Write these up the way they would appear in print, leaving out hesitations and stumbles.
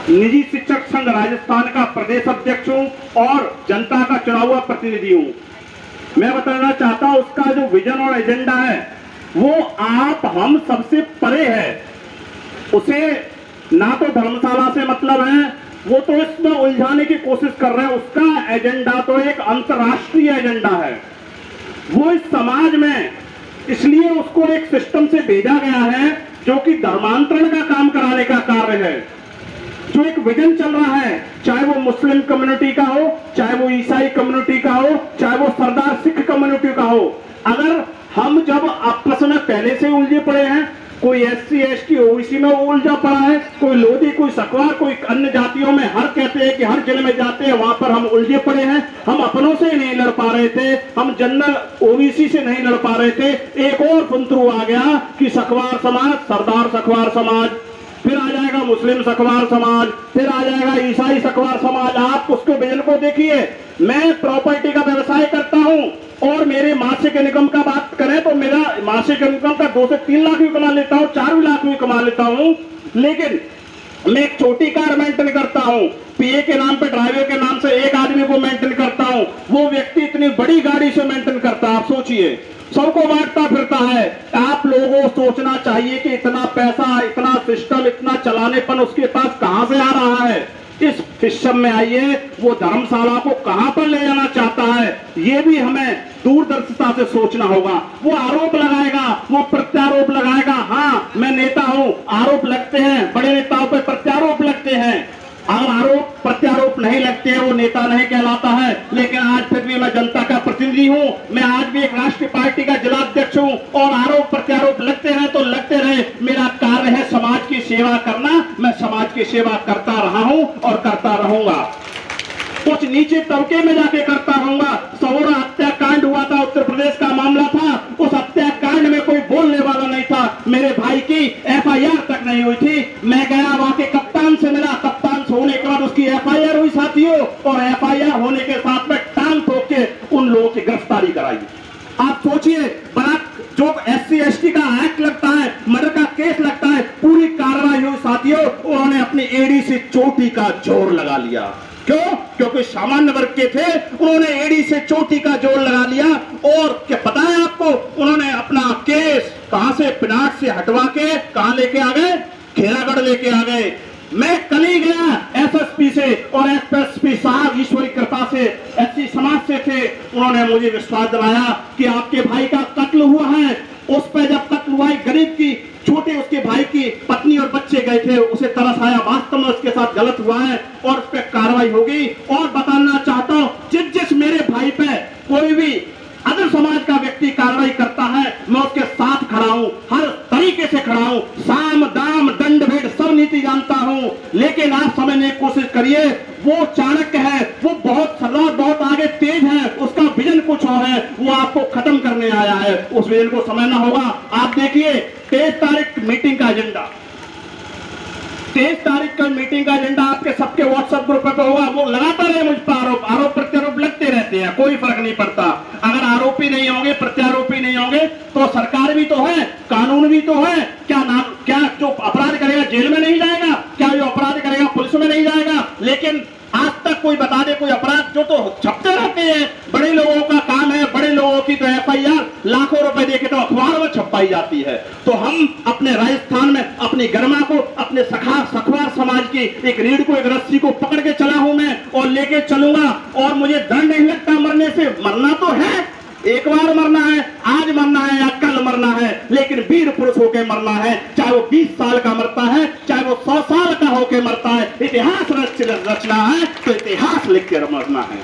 निजी शिक्षक संघ राजस्थान का प्रदेश अध्यक्ष हूं और जनता का चुना हुआ प्रतिनिधि हूं। मैं बताना चाहता हूं उसका जो विजन और एजेंडा है वो आप हम सबसे परे है। उसे ना तो धर्मशाला से मतलब है, वो तो इसमें उलझाने की कोशिश कर रहे हैं। उसका एजेंडा तो एक अंतर्राष्ट्रीय एजेंडा है। वो इस समाज में इसलिए उसको एक सिस्टम से भेजा गया है जो कि धर्मांतरण का काम कराने का कार्य है। जो एक विजन चल रहा है, चाहे वो मुस्लिम कम्युनिटी का हो, चाहे वो ईसाई कम्युनिटी का हो, चाहे वो सरदार सिख कम्युनिटी का हो, अगर हम जब आपस में पहले से उलझे पड़े हैं, कोई SC ST OBC में उलझा पड़ा है, कोई लोधी, कोई सकवार, कोई अन्य जातियों में, हर कहते हैं कि हर जिले में जाते हैं वहां पर हम उलझे पड़े हैं। हम अपनों से नहीं लड़ पा रहे थे, हम जनरल OBC से नहीं लड़ पा रहे थे। एक और फुंतरू आ गया कि सकवार समाज, सरदार सकवार समाज, फिर आ जाएगा मुस्लिम सकवार समाज, फिर आ जाएगा ईसाई सकवार समाज। आप उसको विजन को देखिए। मैं प्रॉपर्टी का व्यवसाय करता हूं और मेरे मासिक इनकम का बात करें तो मेरा मासिक इनकम का 2 से 3 लाख भी कमा लेता हूं, 4 लाख भी कमा लेता हूं। लेकिन मैं एक छोटी कार मेंटेन करता हूं, PA के नाम पे, ड्राइवर के नाम से एक आदमी को मेंटेन करता हूं। वो व्यक्ति इतनी बड़ी गाड़ी से मेंटेन करता है। आप सोचिए, सबको बांटता फिरता है। आप लोगों को सोचना चाहिए कि इतना पैसा, इतना सिस्टम, इतना चलानेपन उसके पास कहां से आ रहा है। इस सिस्टम में आइए, वो धर्मशाला को कहां पर ले जाना चाहता है, ये भी हमें दूरदर्शिता से सोचना होगा। वो आरोप लगाएगा, वो प्रत्यारोप लगाएगा। हाँ, मैं नेता हूं, आरोप लगते हैं, बड़े नेताओं पर प्रत्यारोप लगते हैं। अगर आरोप प्रत्यारोप नहीं लगते हैं, वो नेता नहीं कहलाता है। लेकिन आज फिर भी मैं जनता का प्रतिनिधि हूं, मैं आज भी एक राष्ट्रीय पार्टी का जिलाध्यक्ष हूं और आरोप प्रत्यारोप लगते हैं तो लगते रहे। मेरा कार्य है समाज की सेवा करना। मैं समाज की सेवा करता रहा हूं और करता रहूंगा। कुछ नीचे तबके में जाके करता रहूंगा। सौरा हत्याकांड हुआ था, उत्तर प्रदेश का मामला था। उस हत्याकांड में कोई बोलने वाला नहीं था। मेरे भाई की FIR तक नहीं हुई थी। मैं गया वहां के कप्तान से मिला, कप्तान होने के बाद उसकी FIR हुई साथियों, और FIR होने के साथ में टांग ठोक के उन लोगों की गिरफ्तारी कराई। आप सोचिए, जो SC ST का एक्ट लगता है, मर्डर का केस लगता है, पूरी कार्रवाई हुई साथियों। उन्होंने अपनी एड़ी से चोटी का जोर लगा लिया। क्यों? क्योंकि सामान्य वर्ग के थे, उन्होंने एड़ी से चोटी का जोर लगा लिया। और क्या पता है आपको, उन्होंने अपना केस कहां से, पिनाट से हटवा के कहां लेके आ गए, खेरागढ़ लेके आ गए। मैं कल ही गया SSP से, और SSP साहब ईश्वरी कृपा से SC समाज से थे। उन्होंने मुझे विश्वास दिलाया कि आपके भाई का कत्ल हुआ है। उस पर जब कत्ल हुआ है, गरीब की छोटे उसके भाई की पत्नी और बच्चे गए थे, उसे तरस आया, वास्तव में उसके साथ गलत हुआ है और उस पर कार्रवाई होगी। और बताना चाहता हूं, जिस मेरे भाई पे कोई भी अदर समाज का व्यक्ति कार्रवाई करता है, मैं उसके साथ खड़ा हूं, हर तरीके से खड़ा हूं। साम दाम दंड भेद सब नीति जानता हूं। लेकिन आप समझने की कोशिश करिए, वो चाणक्य है, वो बहुत सरदार, बहुत आगे तेज है, उसका विजन कुछ और है, वो आपको खत्म करने आया है। उस विजन को समझना होगा। आप देखिए 23 तारीख मीटिंग का एजेंडा, 23 तारीख का मीटिंग का एजेंडा आपके सबके व्हाट्सएप ग्रुप पे होगा। वो लगातार है मुझ पर आरोप प्रत्यारोप लगते रहते हैं, कोई फर्क नहीं पड़ता। अगर आरोपी नहीं होंगे, प्रत्यारोपी नहीं होंगे तो सरकार भी तो है, कानून भी तो है। क्या जो अपराध करेगा जेल में नहीं जाएगा? क्या जो अपराध करेगा पुलिस में नहीं जाएगा? लेकिन आज तक कोई बता दे कोई अपराध, जो तो छपते रहते हैं। बड़े लोगों का काम है, बड़े लोगों की तो FIR लाखों रुपए देके तो अखबार में छपाई जाती है। तो हम अपने राजस्थान में अपनी गरिमा को, अपने सखवार समाज की एक रीढ़ को, एक रस्सी को पकड़ के चला हूं मैं और लेके चलूंगा। और मुझे डर नहीं लगता मरने से। मरना तो है, एक बार मरना है, आज मरना है या कल मरना है, लेकिन वीर पुरुष होकर मरना है। चाहे वो 20 साल का मरता है, चाहे वो 100 साल का होकर मरता है। इतिहास रचना है तो इतिहास लिख कर मरना है।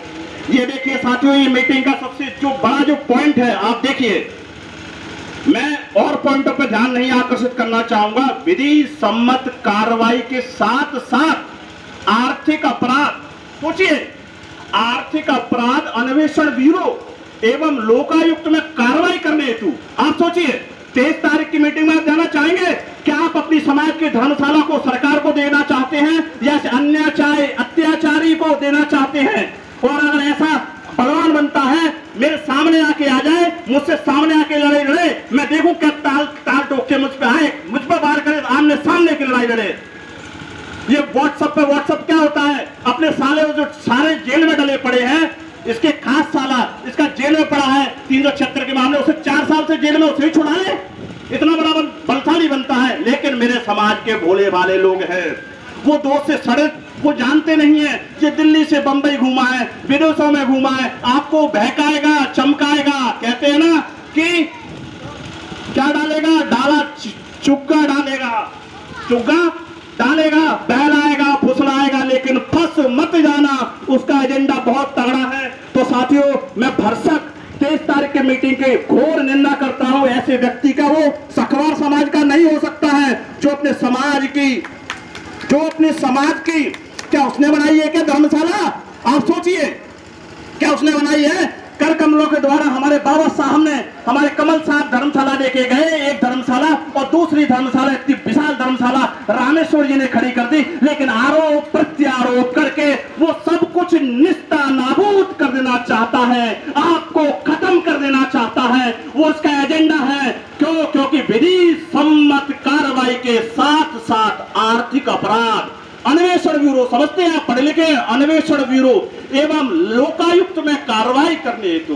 ये देखिए साथियों, ये मीटिंग का सबसे जो बड़ा जो पॉइंट है, आप देखिए, मैं और पॉइंटों पर ध्यान नहीं आकर्षित करना चाहूंगा। विधि सम्मत कार्रवाई के साथ साथ आर्थिक अपराध, सोचिए, आर्थिक अपराध अन्वेषण ब्यूरो एवं लोकायुक्त में कार्रवाई करने हेतु आप सोचिए 23 तारीख की मीटिंग में आप जाना चाहेंगे? क्या आप अपनी समाज की धर्मशाला को सरकार को देना चाहते हैं या अत्याचारी को देना चाहते हैं? और अगर ऐसा बलवान बनता है, मेरे सामने आके आ जाए, मुझसे सामने आके लड़ाई लड़े, मैं देखूं क्या ताल ठोक के मुझ पे आए, मुझ पर वार करे, आमने सामने की लड़ाई लड़े। ये व्हाट्सएप क्या होता है, अपने साले जो सारे जेल में डले पड़े हैं, इसके खास साला इसका जेल में पड़ा है 376 के मामले, उसे 4 साल से जेल में उसे ही छुड़ाए, इतना बड़ा बलशाली बनता है। लेकिन मेरे समाज के भोले भाले लोग हैं, वो दोस्त से सड़क वो जानते नहीं है कि दिल्ली से बंबई घूमा है, विदेशों में घूमा है, आपको बहकाएगा, चमकाएगा। कहते हैं ना कि क्या डालेगा, डाला चुग्गा डालेगा, चुग्गा डालेगा, बहलाएगा, फुसलाएगा, लेकिन फंस मत जाना, उसका एजेंडा बहुत तगड़ा है। तो साथियों, मैं भरसक 23 तारीख के मीटिंग के घोर निंदा करता हूं ऐसे व्यक्ति का। वो सखवार समाज का नहीं हो सकता है, जो अपने समाज की क्या उसने बनाई है क्या धर्मशाला? आप सोचिए, क्या उसने बनाई है? कर कमलों के द्वारा हमारे बाबा साहब ने, हमारे कमल साहब धर्मशाला लेके गए, एक धर्मशाला, और दूसरी धर्मशाला, इतनी विशाल धर्मशाला रामेश्वर जी ने खड़ी कर दी। लेकिन आरोप प्रत्यारोप करके वो सब कुछ निस्ता नाबूद कर देना चाहता है, आपको खत्म कर देना चाहता है। वो उसका एजेंडा है। क्यों? क्योंकि विधि सम्मत कार्रवाई के साथ साथ आर्थिक अपराध, अन्वेषण ब्यूरो, समझते हैं आप पढ़े लिखे, अन्वेषण ब्यूरो एवं लोकायुक्त में कार्रवाई करने हेतु,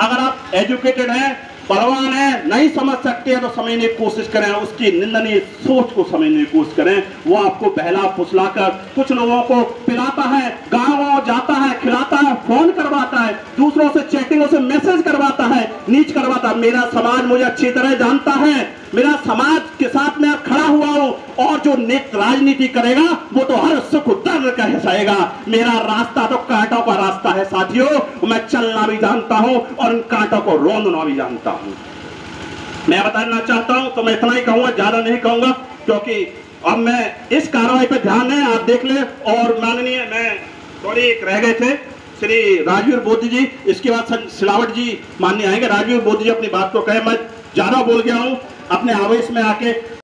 अगर आप एजुकेटेड हैं, बलवान है, नहीं समझ सकते हैं तो समझने की कोशिश करें, उसकी निंदनीय सोच को समझने की कोशिश करें। वो आपको बहला फुसलाकर कुछ लोगों को पिलाता है, गाँव जाता है, खिलाता है, फोन करवाता है, दूसरों से चैटिंगों से मैसेज करवाता है, नीच करवाता है। मेरा समाज मुझे अच्छी तरह जानता है, मेरा समाज के साथ मैं खड़ा हुआ हूं, और जो नेक राजनीति करेगा वो तो हर सुख दर्द का हिस्साएगा। मेरा रास्ता तो कांटों का रास्ता है साथियों, मैं चलना भी जानता हूं और इन कांटों को रोंदना भी जानता हूं। मैं बताना चाहता हूं, तो मैं इतना ही कहूंगा, ज्यादा नहीं कहूंगा, क्योंकि अब मैं इस कार्रवाई पर ध्यान है, आप देख ले। और माननीय, मैं थोड़ी एक रह गए थे, श्री राजवीर बोधी जी, इसके बाद सिलावट जी माननीय आएंगे। राजवीर बोधी जी अपनी बात को कहे, मैं ज्यादा बोल गया हूं अपने आवेश में आके।